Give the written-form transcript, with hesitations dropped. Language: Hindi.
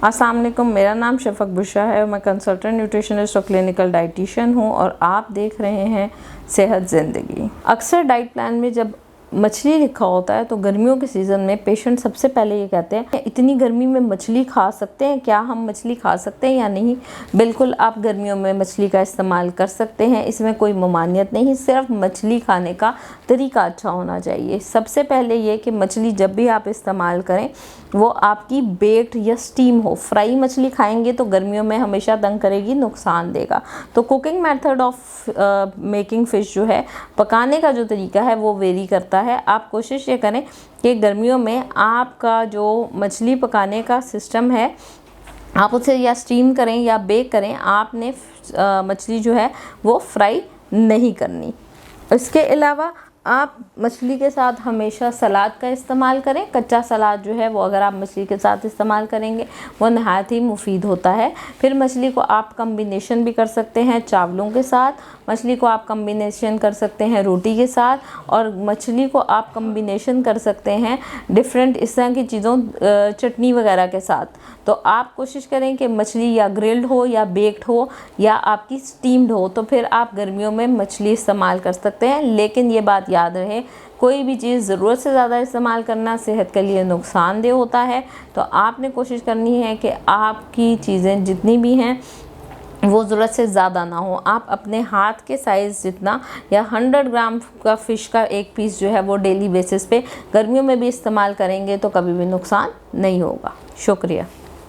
अस्सलाम वालेकुम, मेरा नाम शफक बुशरा है और मैं कंसल्टेंट न्यूट्रिशनिस्ट और क्लिनिकल डाइटिशियन हूँ और आप देख रहे हैं सेहत ज़िंदगी। अक्सर डाइट प्लान में जब मछली लिखा होता है तो गर्मियों के सीज़न में पेशेंट सबसे पहले ये कहते हैं इतनी गर्मी में मछली खा सकते हैं क्या, हम मछली खा सकते हैं या नहीं। बिल्कुल आप गर्मियों में मछली का इस्तेमाल कर सकते हैं, इसमें कोई ममानियत नहीं, सिर्फ मछली खाने का तरीका अच्छा होना चाहिए। सबसे पहले ये कि मछली जब भी आप इस्तेमाल करें वो आपकी बेक्ड या स्टीम हो। फ्राई मछली खाएंगे तो गर्मियों में हमेशा तंग करेगी, नुकसान देगा। तो cooking method of making fish जो है, पकाने का जो तरीका है वो वेरी करता है। आप कोशिश ये करें कि गर्मियों में आपका जो मछली पकाने का सिस्टम है आप उसे या स्टीम करें या बेक करें, आपने मछली जो है वो फ्राई नहीं करनी। इसके अलावा आप मछली के साथ हमेशा सलाद का इस्तेमाल करें। कच्चा सलाद जो है वो अगर आप मछली के साथ इस्तेमाल करेंगे वो नहायत ही मुफीद होता है। फिर मछली को आप कम्बिनेशन भी कर सकते हैं चावलों के साथ, मछली को आप कम्बिनेशन कर सकते हैं रोटी के साथ, और मछली को आप कम्बिनेशन कर सकते हैं डिफरेंट इस तरह की चीज़ों चटनी वगैरह के साथ। तो आप कोशिश करें कि मछली या ग्रिल्ड हो या बेक्ड हो या आपकी स्टीम्ड हो, तो फिर आप गर्मियों में मछली इस्तेमाल कर सकते हैं। लेकिन ये बात याद रहे, कोई भी चीज़ ज़रूरत से ज़्यादा इस्तेमाल करना सेहत के लिए नुकसानदेह होता है। तो आपने कोशिश करनी है कि आपकी चीज़ें जितनी भी हैं वो ज़रूरत से ज़्यादा ना हो। आप अपने हाथ के साइज़ जितना या 100 ग्राम का फ़िश का एक पीस जो है वो डेली बेसिस पे गर्मियों में भी इस्तेमाल करेंगे तो कभी भी नुकसान नहीं होगा। शुक्रिया।